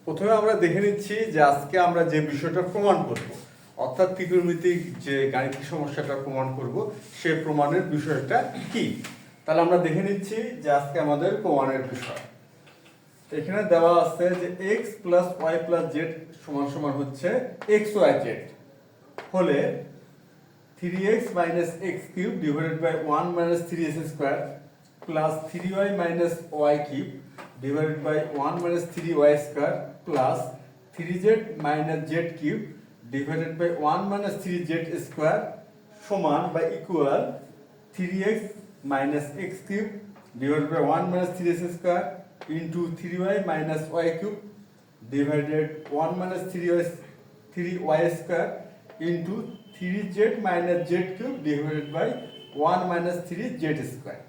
প্রথমে আমরা দেখে নিচ্ছি যে আজকে আমরা যে বিষয়টা প্রমাণ করব, অর্থাৎ ত্রিকোণমিতিক যে গাণিতিক সমস্যাটা প্রমাণ করব সে প্রমাণের বিষয়টা কি। তাহলে আমরা দেখে নিচ্ছি যে আজকে আমাদের প্রমাণের বিষয় এখানে দেওয়া আছে যে x plus Y plus Z সমান সমান হচ্ছে এক্স ওয়াই জেড হলে 3x minus x cube divided by 1 minus 3x square plus 3y minus Y cube divided by 1 minus 3y square plus 3z minus z cube divided by 1 minus 3z square সমান বা equal 3x minus x cube divided by 1 minus 3x square into 3y minus y cube divided 1 minus 3y square into 3z minus z cube divided by 1 minus 3z square।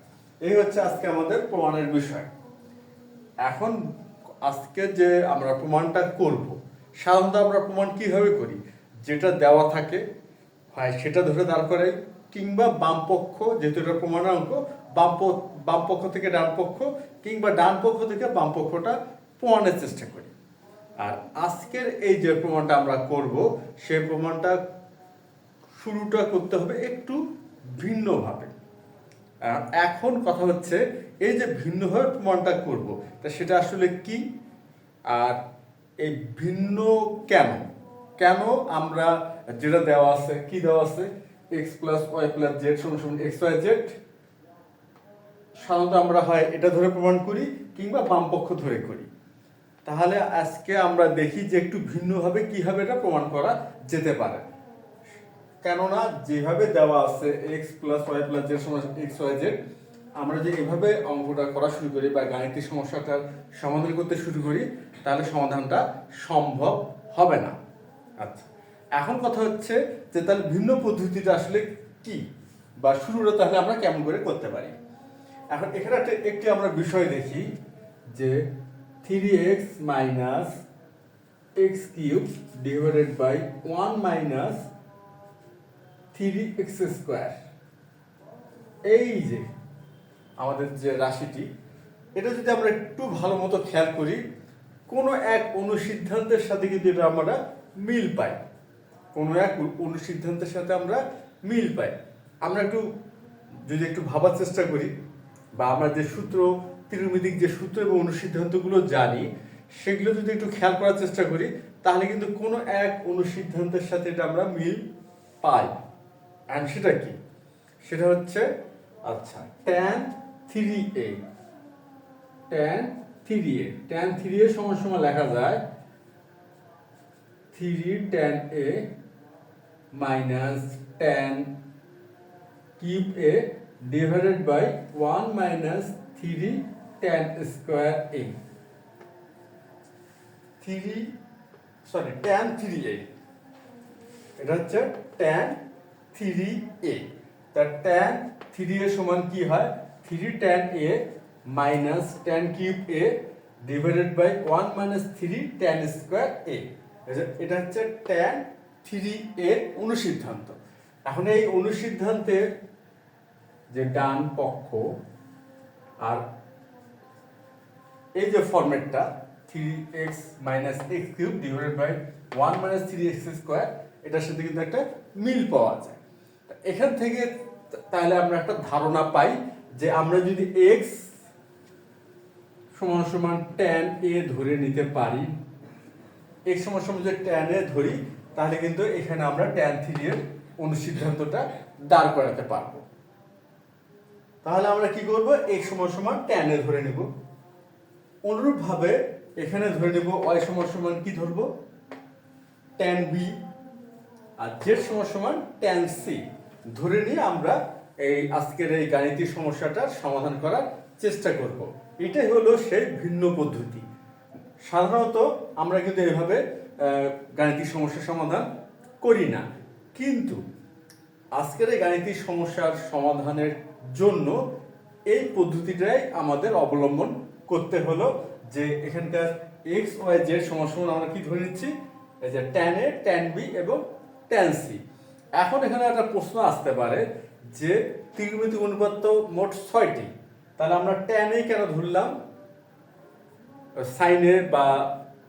এই হচ্ছে আজকে আমাদের প্রমাণের বিষয়। এখন আজকে যে আমরা প্রমাণটা করব, সাধারণত আমরা প্রমাণ কিভাবে করি, যেটা দেওয়া থাকে হয় সেটা ধরে দাঁড় করাই, কিংবা বাম পক্ষ, যেহেতু এটা প্রমাণের অঙ্ক, বাম পক্ষ থেকে ডান পক্ষ কিংবা ডান পক্ষ থেকে বাম পক্ষটা প্রমাণের চেষ্টা করি। আর আজকের এই যে প্রমাণটা আমরা করব সেই প্রমাণটা শুরুটা করতে হবে একটু ভিন্নভাবে। এখন কথা হচ্ছে এই যে ভিন্নভাবে প্রমাণটা করব তা সেটা আসলে কি, আর এই ভিন্ন কেন কেন আমরা যেটা দেওয়া আছে, কি দেওয়া আছে, x plus Y plus Z সমান সমান এক্স ওয়াই জেড, সাধারণত আমরা হয় এটা ধরে প্রমাণ করি কিংবা বাম পক্ষ ধরে করি। তাহলে আজকে আমরা দেখি যে একটু ভিন্নভাবে কিভাবে এটা প্রমাণ করা যেতে পারে। কেননা যেভাবে দেওয়া আছে x plus Y plus Z সমান এক্স ওয়াই জেড, আমরা যে এভাবে অঙ্কটা করা শুরু করি বা গাণিতিক সমস্যাটার সমাধান করতে শুরু করি তাহলে সমাধানটা সম্ভব হবে না। আচ্ছা, এখন কথা হচ্ছে যে তাহলে ভিন্ন পদ্ধতিটা আসলে কি, বা শুরুটা তাহলে আমরা কেমন করে করতে পারি। এখন এখানে একটি আমরা বিষয় দেখি যে 3x minus x cube divided by 1 minus 3x square, এই যে আমাদের যে রাশিটি, এটা যদি আমরা একটু ভালো মতো খেয়াল করি, কোনো এক অনুসিদ্ধান্তের সাথে কিন্তু এটা আমরা মিল পাই, কোনো এক অনুসিদ্ধান্তের সাথে আমরা মিল পাই। আমরা যদি একটু ভাবার চেষ্টা করি বা আমরা যে সূত্র, ত্রিকোণমিতিক যে সূত্র এবং অনুসিদ্ধান্তগুলো জানি সেগুলো যদি একটু খেয়াল করার চেষ্টা করি তাহলে কিন্তু কোনো এক অনুসিদ্ধান্তের সাথে এটা আমরা মিল পাই। অ্যান্ড সেটা কি, সেটা হচ্ছে আচ্ছা tan 3a, tan 3a, tan 3a সমান সমান লেখা যায় 3 tan a minus tan cube a divided by 1 minus 3 tan square a, tan 3a, এটা হচ্ছে tan 3a। তার tan 3a সমান কি হয়, 3 tan a minus tan cube a divided by 1 minus 3 tan square a, এটা হচ্ছে tan 3a অনুসিদ্ধান্ত। এখন এই অনুসিদ্ধান্তের যে ডান পক্ষ আর এই যে ফরম্যাটটা 3x minus x cube divided by 1 minus 3x square, এটার সাথে কিন্তু একটা মিল পাওয়া যায়। এখান থেকে তাহলে আমরা একটা ধারণা পাই যে আমরা যদি x সমান সমান tan a ধরে নিতে পারি, x সমান সমান যদি tan a ধরি তাহলে কিন্তু এখানে আমরা tan 3 এর অনুসিদ্ধান্তটা দাঁড় করাতে পারবো। তাহলে আমরা কি করব, x সমান সমান tan a ধরে নেব। অনুরূপভাবে এখানে ধরে নেব y সমান সমান কি ধরবো, tan b, আর z সমান সমান tan c ধরে নিয়ে আমরা এই আজকের এই গাণিতিক সমস্যাটার সমাধান করার চেষ্টা করব। এটাই হলো সেই ভিন্ন পদ্ধতি। সাধারণত আমরা কিন্তু এইভাবে গাণিতিক সমস্যার সমাধান করি না, কিন্তু আজকের এই গাণিতিক সমস্যার সমাধানের জন্য এই পদ্ধতিটাই আমাদের অবলম্বন করতে হলো। যে এখানকার x y z সমান সমান আমরা কি ধরে নিচ্ছি, এই যে tan a, tan b এবং tan c। এখন এখানে একটা প্রশ্ন আসতে পারে যে ত্রিকোণমিতিক অনুপাত তো মোট 6টি, তাহলে আমরা tan a কেন ধরলাম, sin a বা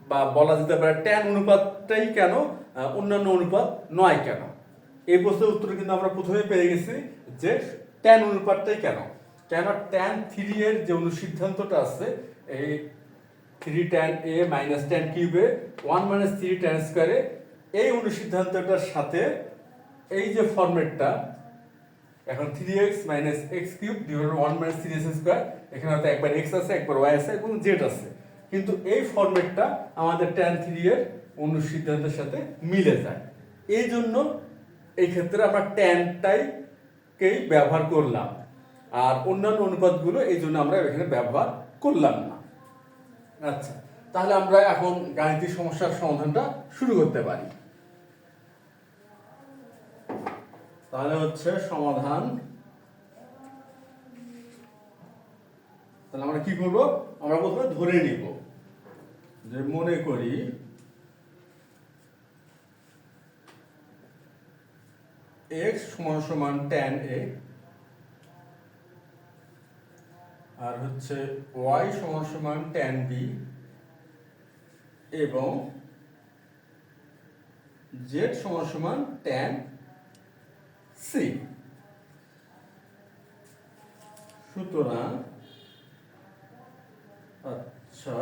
বা বলা যেতে পারে ট্যান অনুপাতটাই কেন অন্যান্য অনুপাত নয় কেন। এই প্রশ্নের উত্তর কিন্তু আমরা প্রথমে পেয়ে গেছি যে ট্যান অনুপাতটাই কেন, কেন ট্যান থ্রি এর যে অনুসিদ্ধান্তটা আছে এই 3 tan a মাইনাস ট্যান কিউবে 1 মাইনাস 3 ট্যান স্কয়ারে, এই অনুসিদ্ধান্তটার সাথে এই যে ফরম্যাটটা এখন 3x minus x cube divided 1 minus 3x square, এখানে হয়তো একবার x আছে একবার y আছে এবং z আছে, কিন্তু এই ফরম্যাটটা আমাদের tan 3 এর অনুসিদ্ধান্তের সাথে মিলে যায়। এই জন্য এই ক্ষেত্রে আমরা ট্যানটাইকেই ব্যবহার করলাম, আর অন্যান্য অনুপাতগুলো এই জন্য আমরা এখানে ব্যবহার করলাম না। আচ্ছা, তাহলে আমরা এখন গাণিতিক সমস্যার সমাধানটা শুরু করতে পারি। তাহলে হচ্ছে সমাধান, তাহলে আমরা কি করব, আমরা প্রথমে ধরে নিব যে মনে করি x সমান সমান tan a আর হচ্ছে y সমান সমান tan b এবং z সমান সমান tan c। সুতরাং আচ্ছা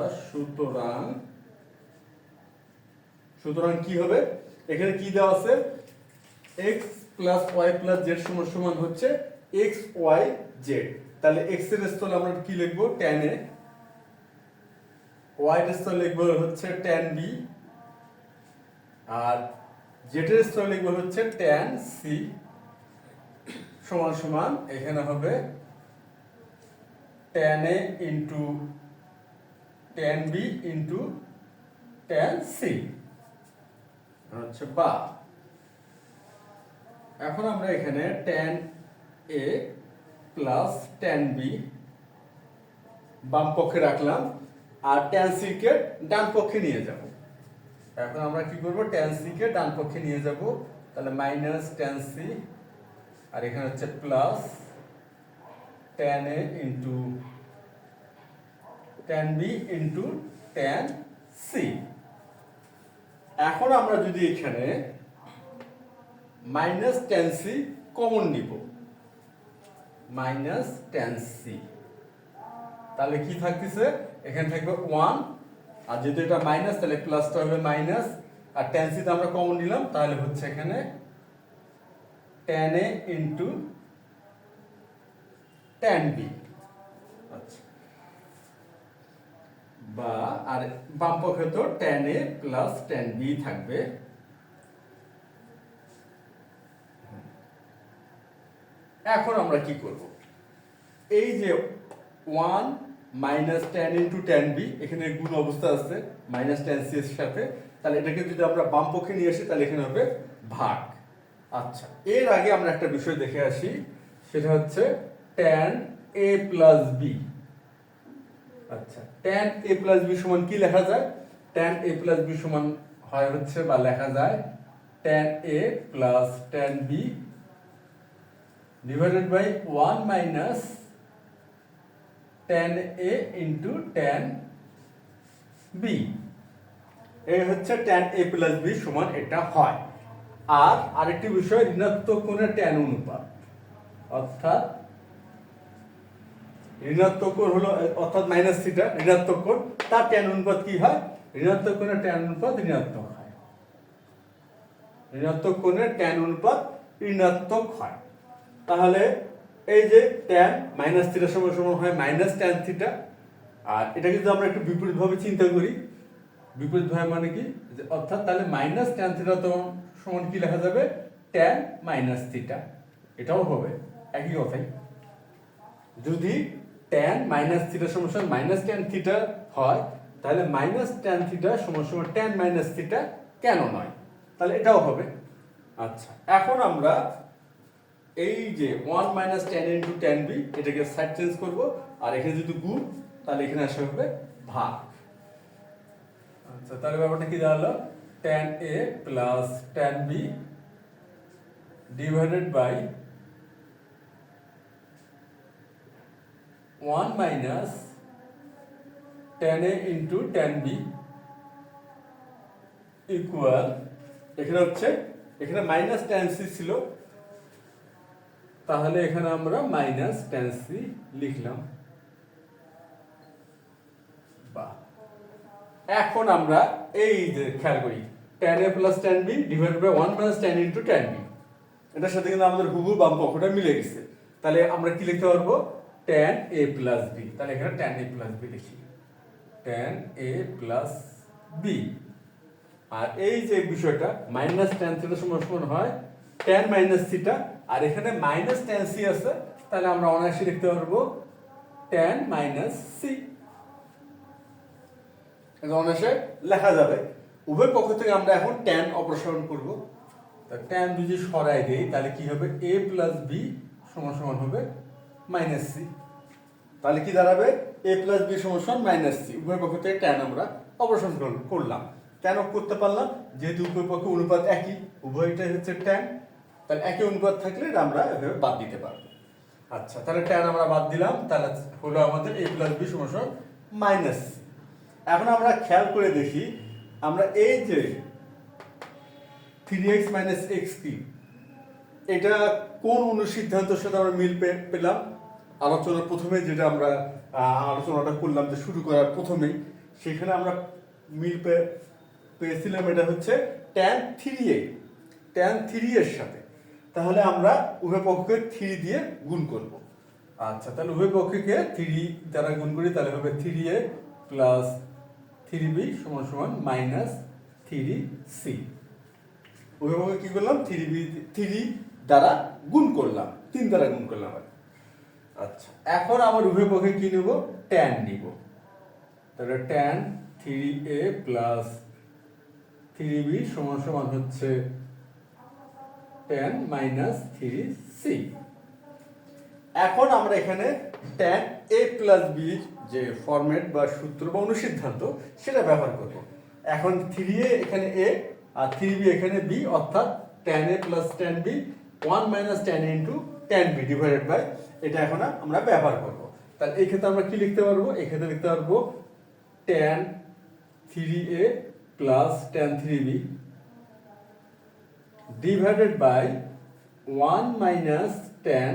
সুতরাং কি হবে, এখানে কি দেওয়া আছে, x plus y plus z সমান সমান হচ্ছে x y z। তাহলে x এর স্থলে আমরা কি লিখব, tan a, y এর স্থলে লিখব হচ্ছে tan b, আর z এর স্থলে লিখব হচ্ছে tan c সমান সমান এখানে হবে tan a into tan b into tan c হচ্ছে বা। এখন আমরা এখানে tan a plus tan b বাম পক্ষে রাখলাম আর tan c কে ডান পক্ষে নিয়ে যাব। এখন আমরা কি করব, tan c কে ডান পক্ষে নিয়ে যাব, তাহলে মাইনাস tan c আর এখানে হচ্ছে plus tan a into tan b into tan c। এখন আমরা যদি এখানে মাইনাস tan c কমন নিব, মাইনাস tan c, তাহলে কি থাকতেছে, এখানে থাকবে 1, আর যেহেতু এটা মাইনাস তাহলে প্লাসটা হবে মাইনাস, আর tan c তে আমরা কমন নিলাম, তাহলে হচ্ছে এখানে tan a into tan b। আচ্ছা, বা আর বাম পক্ষে তো tan a plus tan b থাকবে। এখন আমরা কি করব, এই যে 1 minus tan into tan b এখানে গুণ অবস্থা আছে মাইনাস tan c এর সাথে, তাহলে এটাকে যদি আমরা বাম পক্ষে নিয়ে আসি তাহলে এখানে হবে ভাগ। আচ্ছা, এর আগে আমরা একটা বিষয় দেখে আসি, সেটা হচ্ছে tan a প্লাস b। আচ্ছা, tan a প্লাস b সমান কি লেখা যায়, tan a প্লাস b সমান হয় হচ্ছে বা লেখা যায় tan a plus tan b divided by 1 minus tan a into tan b। এই হচ্ছে tan a plus b সমান এটা হয়। আর আরেকটি বিষয়, ঋণাত্মক কোণের tan অনুপাত, অর্থাৎ ঋণাত্মক কোণ হলো অর্থাৎ মাইনাস থিটা, ঋণাত্মক কোণ, তার tan অনুপাত কি হয়, ঋণাত্মক কোণের tan অনুপাত ঋণাত্মক হয়, ঋণাত্মক কোণের tan অনুপাত ঋণাত্মক হয়। তাহলে এই যে tan মাইনাস থিটা সমান সমান হয় মাইনাস tan থিটা, আর এটা যদি আমরা একটু বিপরীতভাবে চিন্তা করি, বিপরীতভাবে মানে কি, অর্থাৎ তাহলে মাইনাস tan থিটা তো সমান কি লেখা যাবে, tan মাইনাস থিটা, এটাও হবে একই কথাই। যদি tan মাইনাস থিটা সমান সমান মাইনাস tan থিটা হয়, তাহলে মাইনাস tan থিটা সমান সমান tan মাইনাস থিটা কেন নয়, তাহলে এটাও হবে। আচ্ছা, এখন আমরা এই যে 1 minus tan into tan b এটাকে সাইড চেঞ্জ করব, আর এখানে যদি গুণ তাহলে এখানে আসা হবে ভাগ। আচ্ছা, তাহলে ব্যাপারটা কি দাঁড়ালো, tan a plus tan b divided by 1 minus tan a into tan b equal এখানে হচ্ছে এখানে মাইনাস ট্যান সি ছিল, তাহলে এখানে আমরা মাইনাস ট্যান সি লিখলাম। বা এখন আমরা এই যে খেয়াল করি tan a plus tan b divided by 1 minus tan into tan b, এটার সাথে কিন্তু আমাদের হুবহু বাম পক্ষটা মিলে গেছে। তাহলে আমরা কি লিখতে পারবো? Tan a plus b. তাহলে এখানে ট্যান এ প্লাস বি লিখি, ট্যান এ প্লাস বি। আর এই যে বিষয়টা মাইনাস ট্যান থিটা সমান সমান হয় ট্যান মাইনাস থিটা, আর এখানে মাইনাস ট্যান সি আছে, তাহলে আমরা অনায়াসে লিখতে পারবো ট্যান মাইনাস সি। এটা অনায়াসে লেখা যাবে। উভয় পক্ষ থেকে আমরা এখন ট্যান অপসারণ করব। তা ট্যান যদি সরাই দেই তাহলে কি হবে? এ প্লাস বি সমান সমান হবে মাইনাস সি। তাহলে কি দাঁড়াবে? এ প্লাস বি সমান সমান মাইনাস সি। উভয় পক্ষ থেকে ট্যান আমরা অপসারণ করলাম। কেন করতে পারলাম? যেহেতু উভয় পক্ষ অনুপাত একই, উভয়টাই হচ্ছে ট্যান, তাহলে একই অনুপাত থাকলে আমরা এভাবে বাদ দিতে পারবো। আচ্ছা, তাহলে ট্যান আমরা বাদ দিলাম, তাহলে হলো আমাদের এ প্লাস বি সমান সমান মাইনাস সি। এখন আমরা খেয়াল করে দেখি আমরা এই যে 3x মাইনাস এক্স কি, এটা কোন অনুসিদ্ধান্তের সাথে আমরা মিল পেলাম? আলোচনার প্রথমে যেটা আমরা আলোচনাটা করলাম যে শুরু করার প্রথমেই, সেখানে আমরা মিল পেয়েছিলাম এটা হচ্ছে ট্যান 3a, ট্যান 3 এর সাথে। তাহলে আমরা উভয় পক্ষকে 3 দিয়ে গুণ করব। আচ্ছা, তাহলে উভয় পক্ষকে 3 দ্বারা গুণ করি, তাহলে হবে 3a প্লাস 3b সমান সমান মাইনাস 3c। উভয় পক্ষকে কি করলাম? 3 দ্বারা গুণ করলাম, 3 দ্বারা গুণ করলাম। আচ্ছা, এখন আবার উভয় পক্ষে কি নেব? ট্যান নিব। তাহলে ট্যান 3a প্লাস 3b সমান সমান হচ্ছে ট্যান মাইনাস 3c। এখন আমরা এখানে ট্যান a প্লাস বি যে ফরম্যাট বা সূত্র বা অনুসিদ্ধান্ত সেটা ব্যবহার করব। এখন 3a এখানে a আর 3b এখানে b, অর্থাৎ tan a plus tan b 1 minus tan into tan b divided by, এটা এখন আমরা ব্যবহার করব। তাহলে এই ক্ষেত্রে আমরা কি লিখতে পারবো? এই ক্ষেত্রে লিখতে পারবো tan 3a plus tan 3b divided by 1 minus tan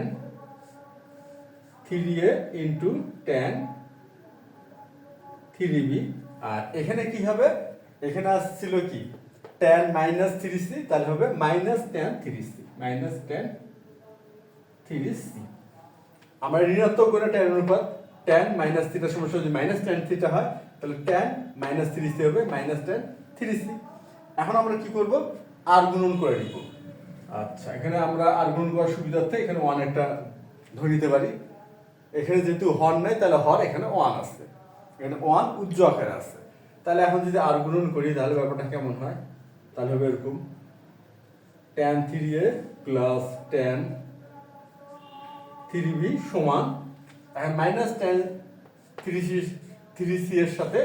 3a into tan 3b। আর এখানে কি হবে? এখানে আসছিল কি ট্যান মাইনাস 3c, তাহলে হবে minus tan 3c, minus tan 3c। আমরা ঋণাত্মক করে ট্যান অনুপাত ট্যান মাইনাস থিটা সমস্যা যদি মাইনাস ট্যান থিটা হয়, তাহলে ট্যান মাইনাস 3c হবে মাইনাস ট্যান 3c। এখন আমরা কি করব? আর গুণন করে নিব। আচ্ছা, এখানে আমরা আর গুণন করার সুবিধার্থে এখানে 1 একটা ধরে নিতে পারি। এখানে যেহেতু হর নাই, তাহলে হর এখানে 1 আছে, এখানে 1 উজ্জ্ব আকারে আছে। তাহলে এখন যদি আর গুণন করি তাহলে ব্যাপারটা কেমন হয়? তাহলে হবে এরকম tan 3a plus tan 3b সমান, এখন মাইনাস ট্যান 3c এর সাথে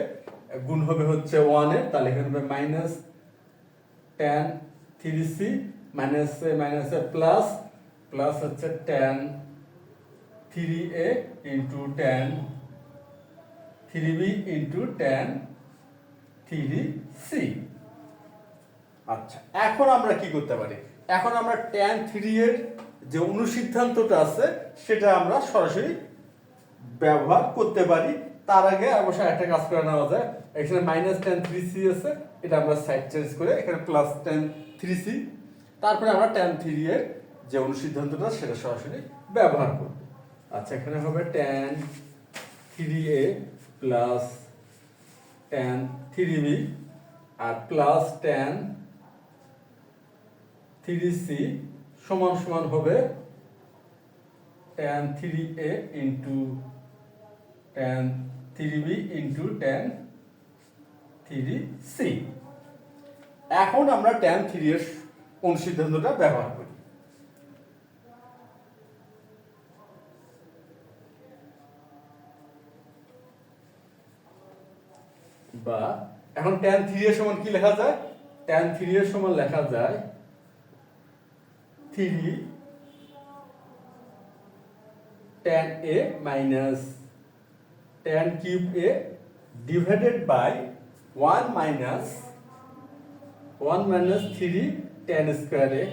গুণ হবে হচ্ছে 1 এর, তাহলে এখানে হবে মাইনাস ট্যান 3c মাইনাস এ প্লাস প্লাস হচ্ছে tan 3a into tan 3b into tan 3c। আচ্ছা, এখন আমরা কি করতে পারি? এখন আমরা ট্যান 3 এর যে অনুসিদ্ধান্তটা আছে সেটা আমরা সরাসরি ব্যবহার করতে পারি। তার আগে অবশ্যই একটা কাজ করে নেওয়া যায়। এখানে মাইনাস ট্যান 3c আছে, এটা আমরা সাইড চেঞ্জ করে এখানে প্লাস ট্যান 3c, তারপরে আমরা ট্যান 3 এর যে অনুসিদ্ধান্তটা সেটা সরাসরি ব্যবহার করব। আচ্ছা, এখানে হবে tan 3a plus tan 3b আর প্লাস ট্যান 3c সমান সমান হবে tan 3a into tan 3b into tan 3c। এখন আমরা ট্যান 3 এর অনুসিদ্ধান্তটা ব্যবহার করি। বা এখন ট্যান 3 এর সমান কি লেখা যায়? ট্যান 3 এর সমান লেখা যায় 3 tan a minus tan cube a divided by 1 minus 1 minus 3 tan square a,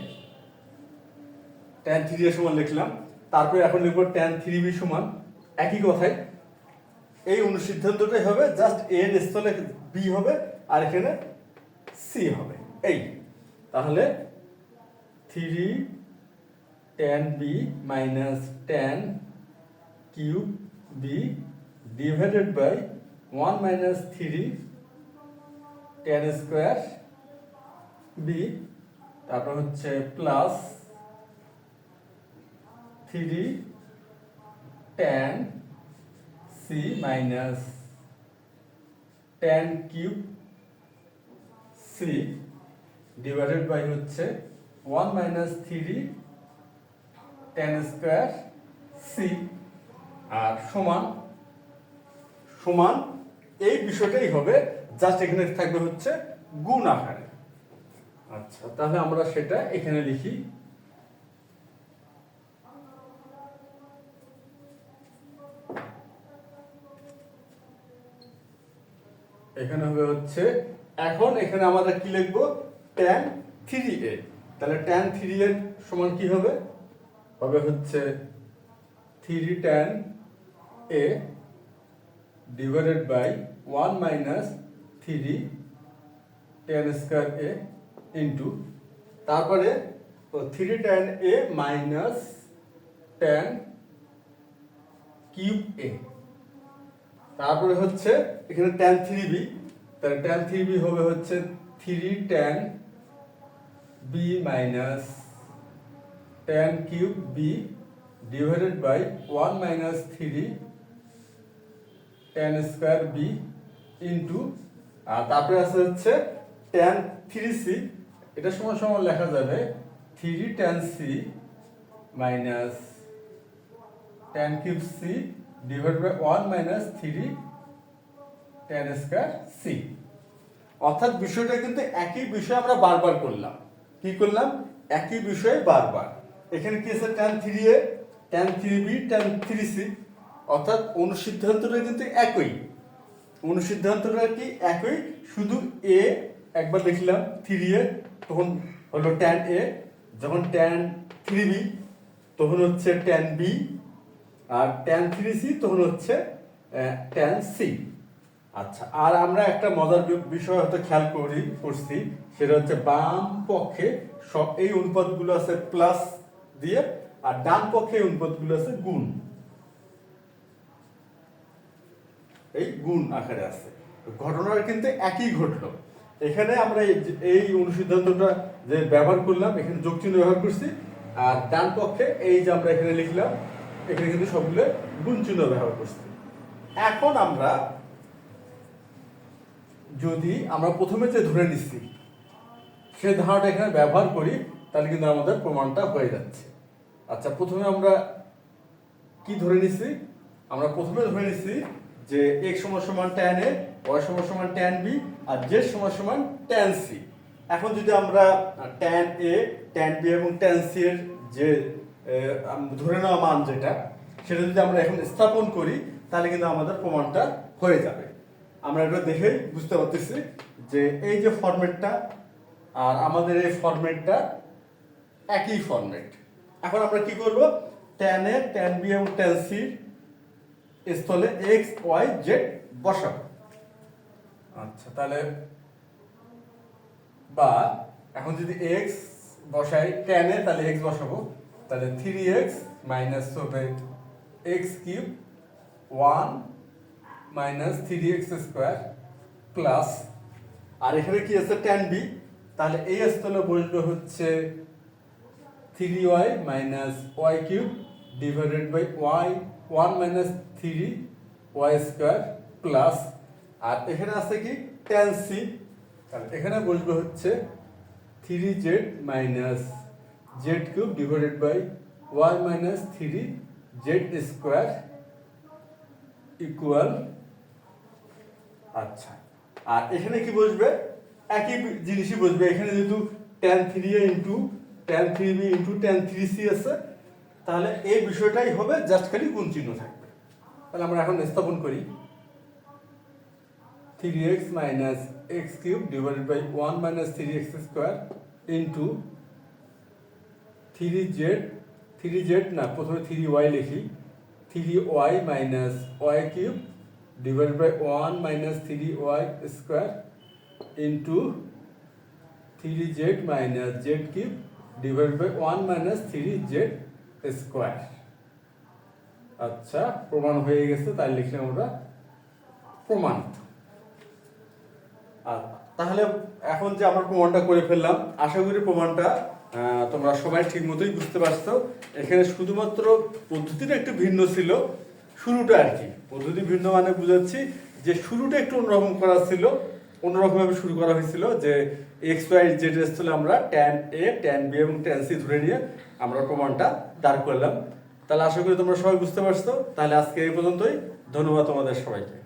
tan 3 এর সমান লিখলাম। তারপরে এখন লিখব tan 3b সমান একই কথাই এই অনুসিদ্ধান্তটাই হবে, জাস্ট a এর স্থলে b হবে আর এখানে c হবে এই। তাহলে 3 tan b minus tan cube b divided by 1 minus 3 tan square b, তারপর হচ্ছে plus 3 tan c minus tan cube c divided by হচ্ছে 1 মাইনাস 3 tan স্কয়ার c, আর সমান সমান এই বিষয়টাই হবে, জাস্ট এখানে থাকবে হচ্ছে গুণ আকারে। আচ্ছা, তাহলে আমরা সেটা এখানে লিখি। এখানে হবে হচ্ছে, এখন এখানে আমরা কি লিখব, tan 3a। তাহলে tan 3a সমান কি হবে, হবে হচ্ছে 3 tan a divided by 1 minus 3 tan square a into, তারপরে 3 tan a minus tan cube a, তারপরে হচ্ছে এখানে tan 3b, তাহলে tan 3b হবে হচ্ছে 3 tan b minus tan cube b divided by 1 minus 3 tan square b into, আর তারপরে আছে হচ্ছে tan 3c, এটা সমান সমান লেখা যাবে 3 tan c minus tan cube c divided by 1 minus 3 tan square c। অর্থাৎ বিষয়টা কিন্তু একই বিষয় আমরা বারবার করলাম। কি করলাম, একই বিষয় বারবার। এখানে কি আছে, tan 3a tan 3b tan 3c, অর্থাৎ অনুসিদ্ধান্তটা কিন্তু একই, অনুসিদ্ধান্তটা কি একই, শুধু a একবার লিখলাম 3a তখন হলো tan a, যখন tan 3b তখন হচ্ছে tan b, আর tan 3c তখন হচ্ছে tan c। আচ্ছা, আর আমরা একটা মজার বিষয় হয়তো খেয়াল করছি, সেটা হচ্ছে বাম পক্ষে সব এই অনুপাতগুলো আছে প্লাস দিয়ে, আর ডান পক্ষে এই অনুপাতগুলো আছে গুণ, এই গুণ আকারে আছে। ঘটনাটা কিন্তু একই ঘটলো। এখানে আমরা এই অনুসিদ্ধান্তটা যে ব্যবহার করলাম, এখানে যোগ চিহ্ন ব্যবহার করছি, আর ডান পক্ষে এই যে আমরা এখানে লিখলাম, এখানে কিন্তু সবগুলো গুণ চিহ্ন ব্যবহার করছি। এখন আমরা যদি আমরা প্রথমে যে ধরে নিচ্ছি সে ধারণাটা এখানে ব্যবহার করি, তাহলে কিন্তু আমাদের প্রমাণটা হয়ে যাচ্ছে। আচ্ছা, প্রথমে আমরা কি ধরে নিচ্ছি, আমরা প্রথমে ধরে নিচ্ছি যে x সমান সমান tan a, y সমান সমান tan b, আর z সমান সমান tan c। এখন যদি আমরা tan a tan b এবং tan c এর যে ধরে নেওয়া মান যেটা, সেটা যদি আমরা এখন স্থাপন করি, তাহলে কিন্তু আমাদের প্রমাণটা হয়ে যাবে। আমরা এটা দেখে বুঝতে পারতেছি যে এই যে ফরম্যাটটা আর আমাদের এই ফরম্যাটটা একই ফরম্যাট। এখন আমরা কি করব, tan a tan b এবং tan c স্থলে x y z বসাবো। আচ্ছা, তাহলে বা এখন যদি x বসাই tan a, তাহলে x বসাবো, তাহলে 3x মাইনাস হবে x cube 1 minus 3x square plus, আর এখানে কি আছে tan b, তাহলে এই স্থলে বসবে হচ্ছে 3y minus y cube divided by y 1 minus 3y square plus, আর এখানে আছে কি tan c, তাহলে এখানে বসবে হচ্ছে 3z minus z cube divided by y minus 3z square equal. আচ্ছা, আর এখানে কি বসবে, একই জিনিসই বসবে। এখানে যেহেতু tan 3a into tan 3b into tan 3c আছে, তাহলে এই বিষয়টাই হবে, জাস্ট খালি গুণ চিহ্ন থাকবে। তাহলে আমরা এখন স্থাপন করি, 3x minus x cube divided by 1 minus 3x square into 3z না, প্রথমে 3y লিখি, 3y minus y cube divided by 1 minus 3y square into 3z minus z cube divided by 1 minus 3z square. আচ্ছা, প্রমাণ হয়ে গেছে, তাই লিখলাম আমরা প্রমাণ। তাহলে এখন যে আমরা প্রমাণটা করে ফেললাম, আশা করি প্রমাণটা তোমরা সবাই ঠিক মতোই বুঝতে পারছো। এখানে শুধুমাত্র পদ্ধতিটা একটু ভিন্ন ছিল, শুরুটা আর কি। পদ্ধতি ভিন্ন মানে বুঝাচ্ছি যে শুরুটা একটু অন্যরকম করা ছিল, অন্যরকমভাবে শুরু করা হয়েছিল যে এক্স ওয়াই জেড ছিল আমরা ট্যান এ ট্যান বি এবং ট্যান সি ধরে নিয়ে আমরা প্রমাণটা দাঁড় করলাম। তাহলে আশা করি তোমরা সবাই বুঝতে পারছো। তাহলে আজকে এই পর্যন্তই, ধন্যবাদ তোমাদের সবাইকে।